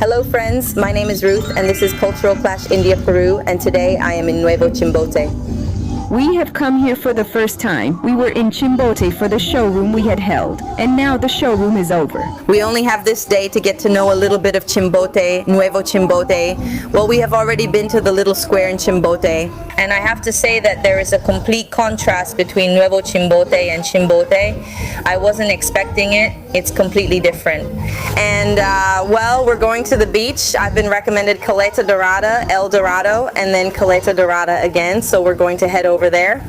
Hello friends, my name is Ruth and this is Cultural Clash India-Peru, and today I am in Nuevo, Chimbote. We have come here for the first time. We were in Chimbote for the showroom we had held, and now the showroom is over. We only have this day to get to know a little bit of Chimbote, Nuevo Chimbote. Well, we have already been to the little square in Chimbote, and I have to say that there is a complete contrast between Nuevo Chimbote and Chimbote. I wasn't expecting it. It's completely different. And well, we're going to the beach. I've been recommended Caleta Dorada, El Dorado, and then Caleta Dorada again, so we're going to head over there.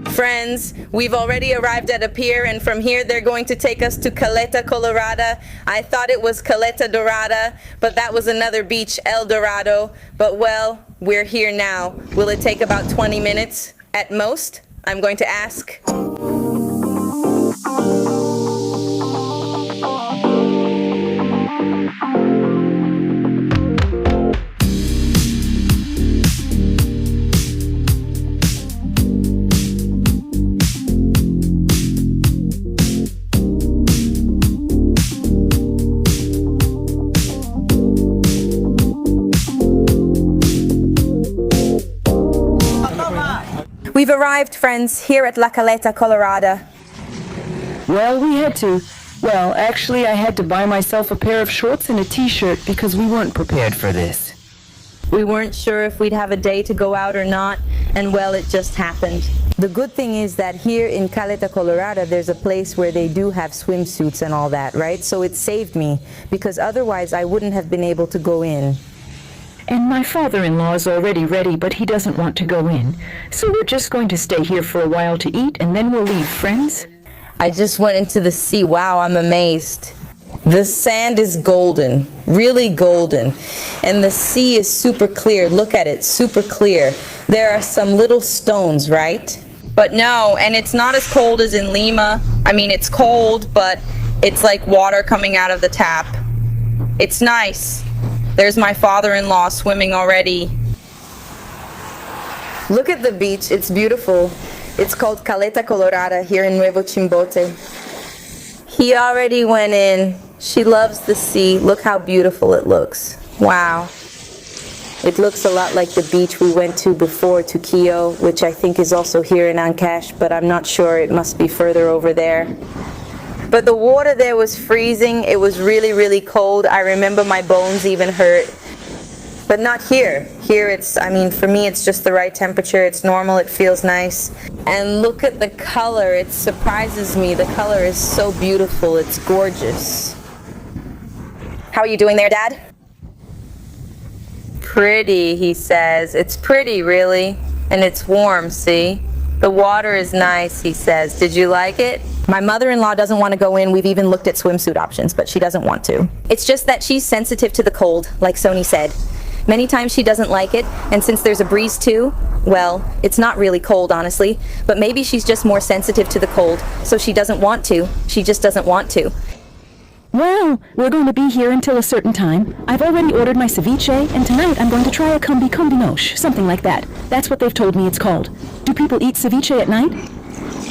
Friends, we've already arrived at a pier, and from here they're going to take us to Caleta, Colorada. I thought it was Caleta Dorada, but that was another beach, El Dorado. But well, we're here now. Will it take about 20 minutes at most? I'm going to ask. We've arrived, friends, here at La Caleta, Colorada. Well, we had to. Well, actually, I had to buy myself a pair of shorts and a t-shirt because we weren't prepared for this. We weren't sure if we'd have a day to go out or not, and well, it just happened. The good thing is that here in Caleta, Colorado, there's a place where they do have swimsuits and all that, right? So it saved me, because otherwise I wouldn't have been able to go in. And my father-in-law is already ready, but he doesn't want to go in. So we're just going to stay here for a while to eat, and then we'll leave, friends. I just went into the sea. Wow, I'm amazed. The sand is golden, really golden. And the sea is super clear. Look at it, super clear. There are some little stones, right? But no, and it's not as cold as in Lima. I mean, it's cold, but it's like water coming out of the tap. It's nice. There's my father-in-law swimming already. Look at the beach, it's beautiful. It's called Caleta Colorada here in Nuevo Chimbote. He already went in. She loves the sea. Look how beautiful it looks. Wow. It looks a lot like the beach we went to before, to Kio, which I think is also here in Ancash, but I'm not sure. It must be further over there. But the water there was freezing. It was really, really cold. I remember my bones even hurt. But not here. Here it's, I mean, for me it's just the right temperature. It's normal. It feels nice. And look at the color. It surprises me. The color is so beautiful. It's gorgeous. How are you doing there, Dad? Pretty, he says. It's pretty, really. And it's warm, see? The water is nice, he says. Did you like it? My mother-in-law doesn't want to go in. We've even looked at swimsuit options, but she doesn't want to. It's just that she's sensitive to the cold, like Sony said. Many times she doesn't like it, and since there's a breeze too, well, it's not really cold, honestly, but maybe she's just more sensitive to the cold, so she doesn't want to. She just doesn't want to. Well, we're going to be here until a certain time. I've already ordered my ceviche, and tonight I'm going to try a combinosh, something like that. That's what they've told me it's called. Do people eat ceviche at night?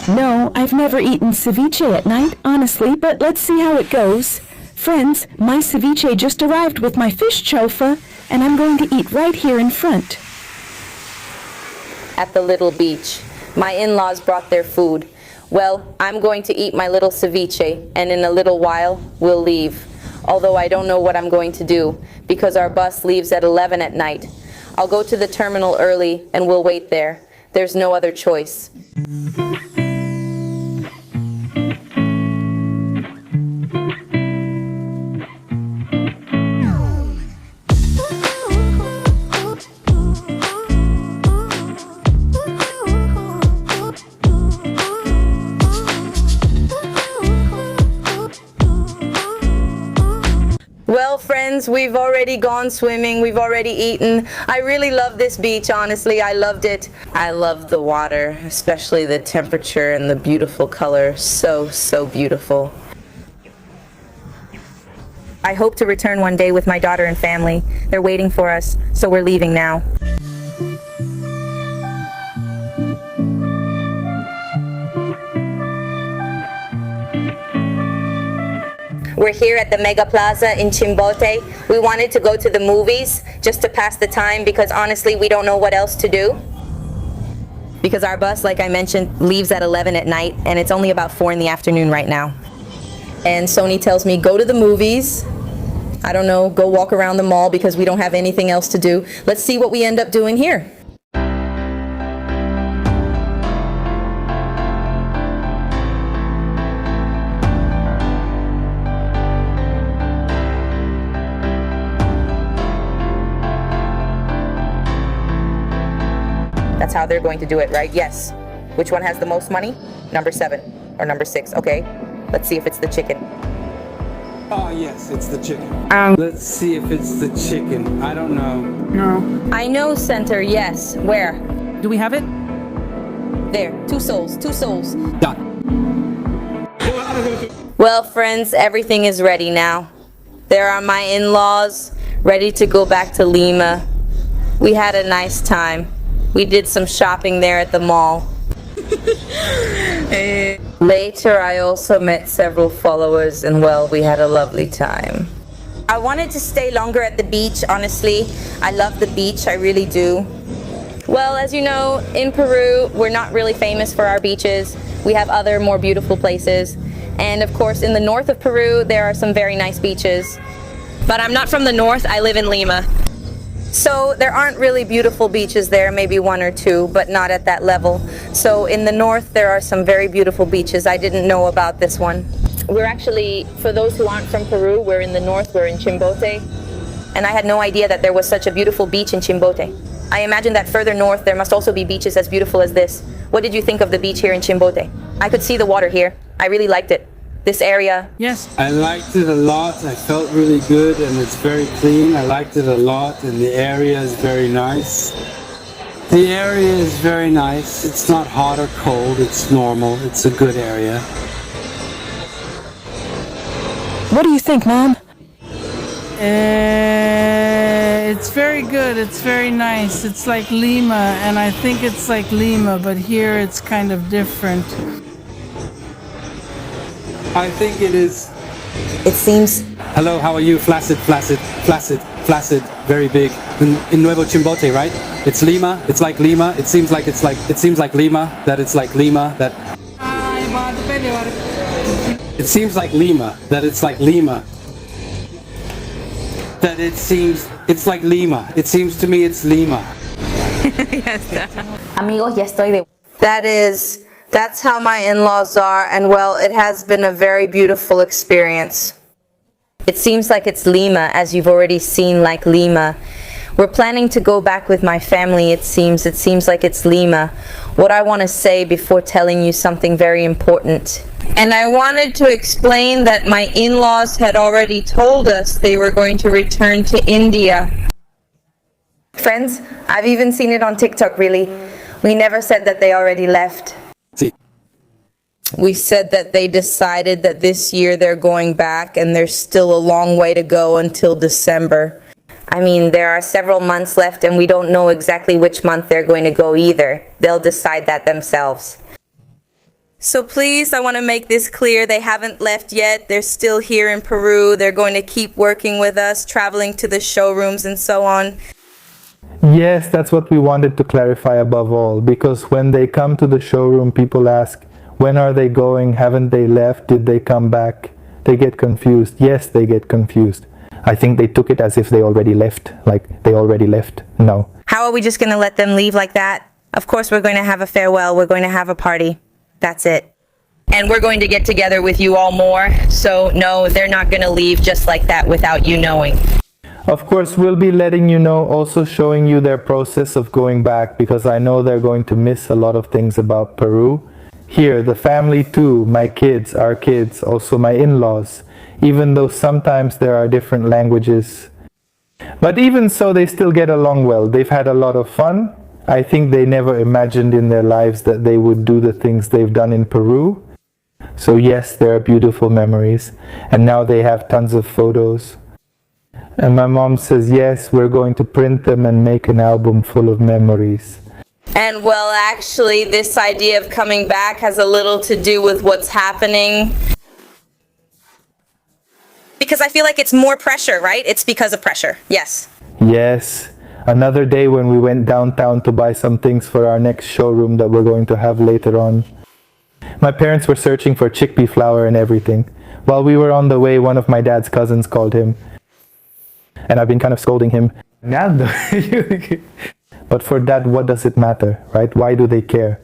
No, I've never eaten ceviche at night, honestly, but let's see how it goes. Friends, my ceviche just arrived with my fish chofa, and I'm going to eat right here in front. At the little beach. My in-laws brought their food. Well, I'm going to eat my little ceviche, and in a little while, we'll leave. Although I don't know what I'm going to do, because our bus leaves at 11 at night. I'll go to the terminal early, and we'll wait there. There's no other choice. Well, friends, we've already gone swimming, we've already eaten. I really love this beach, honestly. I loved it. I loved the water, especially the temperature and the beautiful color. So, so beautiful. I hope to return one day with my daughter and family. They're waiting for us, so we're leaving now. We're here at the Mega Plaza in Chimbote. We wanted to go to the movies just to pass the time because honestly we don't know what else to do. Because our bus, like I mentioned, leaves at 11 at night and it's only about 4 in the afternoon right now. And Sony tells me, go to the movies. I don't know, go walk around the mall because we don't have anything else to do. Let's see what we end up doing here. That's how they're going to do it, right? Yes. Which one has the most money? Number 7 or number 6. Okay, let's see if it's the chicken. Oh yes, it's the chicken. Let's see if it's the chicken. I don't know. No. I know, Center, yes. Where? Do we have it? There, 2 souls, 2 souls. Done. Well, friends, everything is ready now. There are my in-laws, ready to go back to Lima. We had a nice time. We did some shopping there at the mall. Later, I also met several followers and well, we had a lovely time. I wanted to stay longer at the beach, honestly. I love the beach, I really do. Well, as you know, in Peru, we're not really famous for our beaches. We have other more beautiful places. And of course, in the north of Peru, there are some very nice beaches. But I'm not from the north, I live in Lima. So there aren't really beautiful beaches there, maybe 1 or 2, but not at that level. So in the north, there are some very beautiful beaches. I didn't know about this one. We're actually, for those who aren't from Peru, we're in the north, we're in Chimbote. And I had no idea that there was such a beautiful beach in Chimbote. I imagine that further north, there must also be beaches as beautiful as this. What did you think of the beach here in Chimbote? I could see the water here. I really liked it. This area. Yes. I liked it a lot. I felt really good and it's very clean. I liked it a lot and the area is very nice. The area is very nice. It's not hot or cold. It's normal. It's a good area. What do you think, Mom? It's very good. It's very nice. It's like Lima, and I think it's like Lima, but here it's kind of different. I think it is. It seems. Hello, how are you? Flaccid, very big. In Nuevo Chimbote, right? It's Lima. It's like Lima. It seems like Lima. That it's like Lima. That. It seems like Lima. That it's like Lima. That it's like Lima. It seems to me it's Lima. Amigos, ya estoy de. That's how my in-laws are, and well, it has been a very beautiful experience. It seems like it's Lima, as you've already seen, like Lima. We're planning to go back with my family, it seems like it's Lima. What I want to say before telling you something very important. And I wanted to explain that my in-laws had already told us they were going to return to India. Friends, I've even seen it on TikTok, really. We never said that they already left. See. We said that they decided that this year they're going back and there's still a long way to go until December. I mean, there are several months left and we don't know exactly which month they're going to go either. They'll decide that themselves. So please, I want to make this clear. They haven't left yet. They're still here in Peru. They're going to keep working with us, traveling to the showrooms and so on. Yes, that's what we wanted to clarify above all, because when they come to the showroom, people ask, when are they going? Haven't they left? Did they come back? They get confused. Yes, they get confused. I think they took it as if they already left, like they already left. No. How are we just going to let them leave like that? Of course, we're going to have a farewell. We're going to have a party. That's it. And we're going to get together with you all more. So no, they're not going to leave just like that without you knowing. Of course, we'll be letting you know, also showing you their process of going back, because I know they're going to miss a lot of things about Peru. Here, the family too, my kids, our kids, also my in-laws, even though sometimes there are different languages. But even so, they still get along well. They've had a lot of fun. I think they never imagined in their lives that they would do the things they've done in Peru. So yes, there are beautiful memories. And now they have tons of photos. And my mom says, yes, we're going to print them and make an album full of memories. And well, actually, this idea of coming back has a little to do with what's happening. because I feel like it's more pressure, right? It's because of pressure. Yes. Yes. Another day when we went downtown to buy some things for our next showroom that we're going to have later on. My parents were searching for chickpea flour and everything. While we were on the way, one of my dad's cousins called him. And I've been kind of scolding him. But for Dad, what does it matter, right? Why do they care?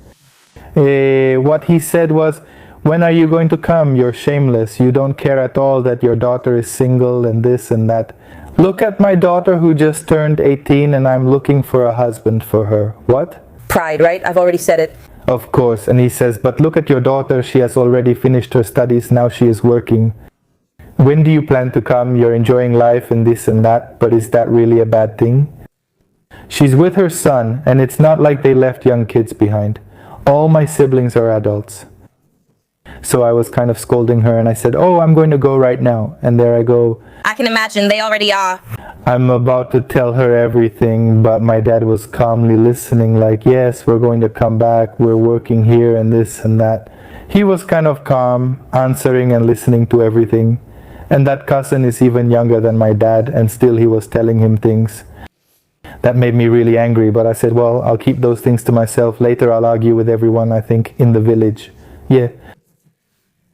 What he said was, when are you going to come? You're shameless. You don't care at all that your daughter is single and this and that. Look at my daughter who just turned 18 and I'm looking for a husband for her. What? Pride, right? I've already said it. Of course. And he says, but look at your daughter. She has already finished her studies. Now she is working. When do you plan to come? You're enjoying life and this and that. But is that really a bad thing? She's with her son, and it's not like they left young kids behind. All my siblings are adults. So I was kind of scolding her, and I said, oh, I'm going to go right now. And there I go. I can imagine they already are. I'm about to tell her everything, but my dad was calmly listening, like, yes, we're going to come back. We're working here and this and that. He was kind of calm, answering and listening to everything. And that cousin is even younger than my dad, and still he was telling him things. That made me really angry, but I said, well, I'll keep those things to myself. Later I'll argue with everyone, I think, in the village. Yeah.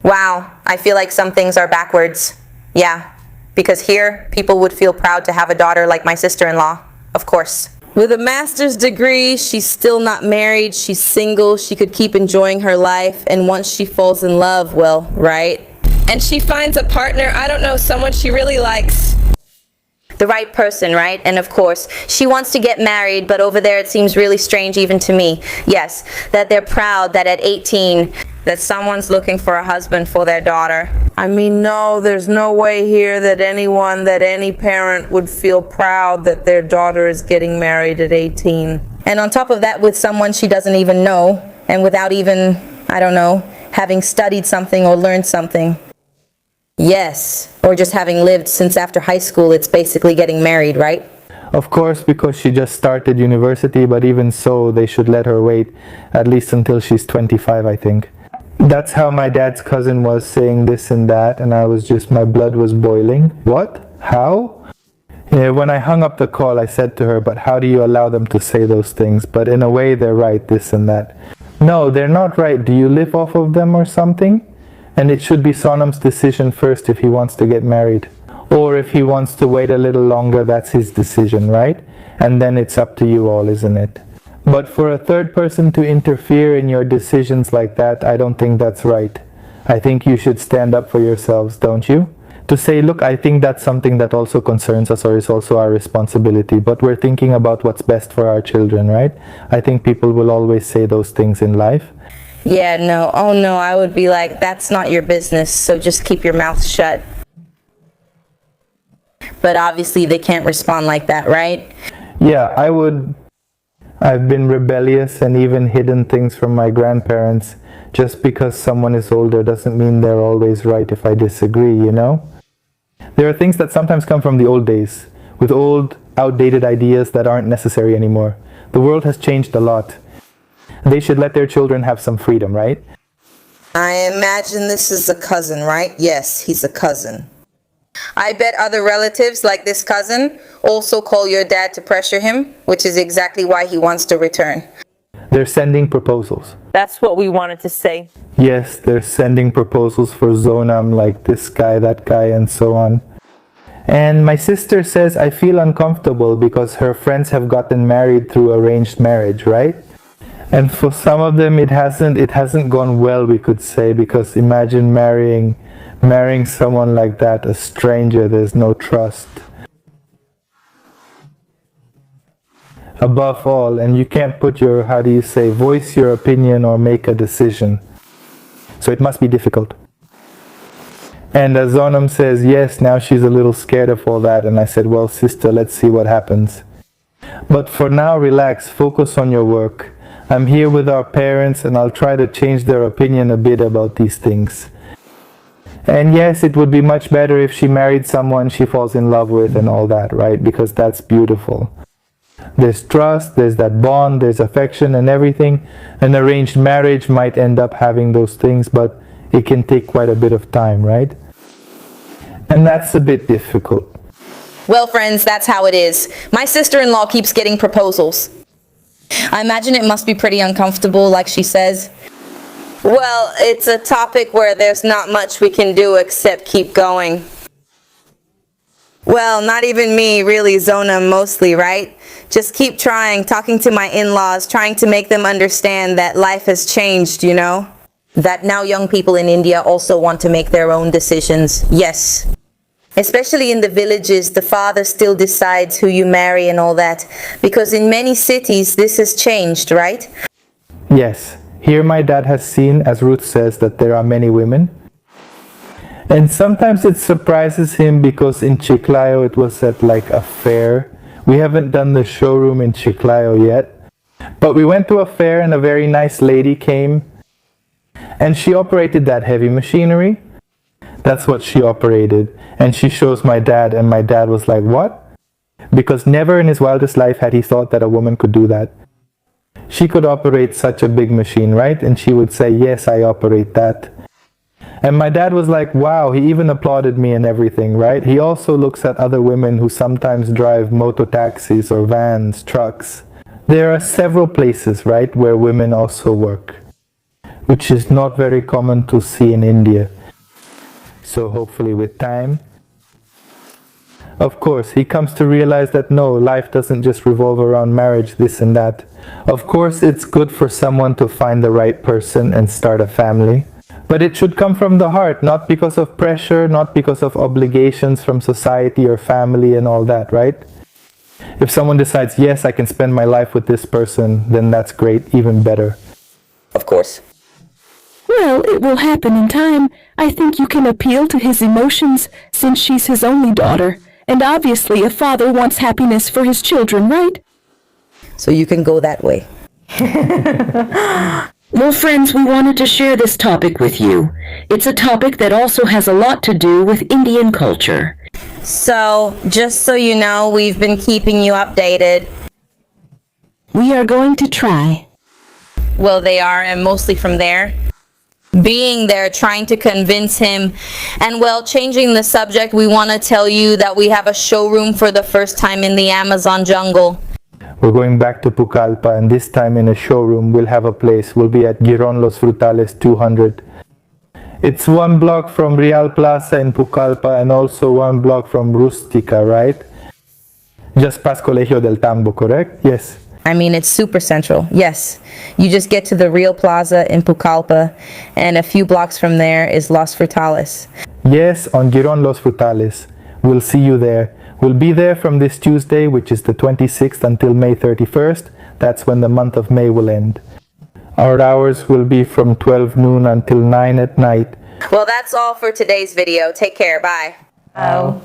Wow, I feel like some things are backwards. Yeah, because here, people would feel proud to have a daughter like my sister-in-law, of course. With a master's degree, she's still not married, she's single, she could keep enjoying her life, and once she falls in love, well, right? And she finds a partner, I don't know, someone she really likes. The right person, right? And of course, she wants to get married, but over there it seems really strange even to me. Yes, that they're proud that at 18, that someone's looking for a husband for their daughter. I mean, no, there's no way here that any parent would feel proud that their daughter is getting married at 18. And on top of that, with someone she doesn't even know, and without even, I don't know, having studied something or learned something. Yes, or just having lived since after high school, it's basically getting married, right? Of course, because she just started university, but even so, they should let her wait at least until she's 25, I think. That's how my dad's cousin was saying this and that, and I was just, my blood was boiling. What? How? Yeah, when I hung up the call, I said to her, but how do you allow them to say those things? But in a way, they're right, this and that. No, they're not right. Do you live off of them or something? And it should be Sonam's decision first if he wants to get married. Or if he wants to wait a little longer, that's his decision, right? And then it's up to you all, isn't it? But for a third person to interfere in your decisions like that, I don't think that's right. I think you should stand up for yourselves, don't you? To say, look, I think that's something that also concerns us or is also our responsibility, but we're thinking about what's best for our children, right? I think people will always say those things in life. Yeah, no, oh no, I would be like, that's not your business, so just keep your mouth shut. But obviously they can't respond like that, right? Yeah, I would. I've been rebellious and even hidden things from my grandparents. Just because someone is older doesn't mean they're always right if I disagree, you know? There are things that sometimes come from the old days, with old, outdated ideas that aren't necessary anymore. The world has changed a lot. They should let their children have some freedom, right? I imagine this is a cousin, right? Yes, he's a cousin. I bet other relatives like this cousin also call your dad to pressure him, which is exactly why he wants to return. They're sending proposals. That's what we wanted to say. Yes, they're sending proposals for Zonam, like this guy, that guy, and so on. And my sister says, I feel uncomfortable because her friends have gotten married through arranged marriage, right? And for some of them, it hasn't gone well, we could say, because imagine marrying someone like that, a stranger, there's no trust. Above all, and you can't put your, voice your opinion or make a decision. So it must be difficult. And as Zonam says, yes, now she's a little scared of all that. And I said, well, sister, let's see what happens. But for now, relax, focus on your work. I'm here with our parents and I'll try to change their opinion a bit about these things. And yes, it would be much better if she married someone she falls in love with and all that, right? Because that's beautiful. There's trust, there's that bond, there's affection and everything. An arranged marriage might end up having those things, but it can take quite a bit of time, right? And that's a bit difficult. Well, friends, that's how it is. My sister-in-law keeps getting proposals. I imagine it must be pretty uncomfortable, like she says. Well, it's a topic where there's not much we can do except keep going. Well, not even me, really, Zona, mostly, right? Just keep trying, talking to my in-laws, trying to make them understand that life has changed, you know? That now young people in India also want to make their own decisions. Yes. Especially in the villages, the father still decides who you marry and all that. Because in many cities, this has changed, right? Yes. Here my dad has seen, as Ruth says, that there are many women. And sometimes it surprises him because in Chiclayo it was at like a fair. We haven't done the showroom in Chiclayo yet. But we went to a fair and a very nice lady came. And she operated that heavy machinery. That's what she operated. And she shows my dad, and my dad was like, what? Because never in his wildest life had he thought that a woman could do that. She could operate such a big machine, right? And she would say, yes, I operate that. And my dad was like, wow, he even applauded me and everything, right? He also looks at other women who sometimes drive moto taxis or vans, trucks. There are several places, right, where women also work, which is not very common to see in India. So hopefully with time. Of course, he comes to realize that no, life doesn't just revolve around marriage, this and that. Of course, it's good for someone to find the right person and start a family. But it should come from the heart, not because of pressure, not because of obligations from society or family and all that, right? If someone decides, yes, I can spend my life with this person, then that's great, even better. Of course. Well, it will happen in time. I think you can appeal to his emotions since she's his only daughter. And obviously a father wants happiness for his children, right? So you can go that way. Well, friends, we wanted to share this topic with you. It's a topic that also has a lot to do with Indian culture. So, just so you know, we've been keeping you updated. We are going to try. Well, they are, and mostly from there. Being there, trying to convince him. And well, changing the subject, we want to tell you that we have a showroom for the first time in the Amazon jungle. We're going back to Pucallpa, and this time in a showroom. We'll have a place. We'll be at Giron Los Frutales 200. It's 1 block from Real Plaza in Pucallpa and also 1 block from Rustica, right? Just past Colegio del Tambo, correct? Yes. I mean, it's super central. Yes. You just get to the Real Plaza in Pucallpa, and a few blocks from there is Los Frutales. Yes, on Giron Los Frutales. We'll see you there. We'll be there from this Tuesday, which is the 26th, until May 31st. That's when the month of May will end. Our hours will be from 12 noon until 9 at night. Well, that's all for today's video. Take care. Bye. Oh.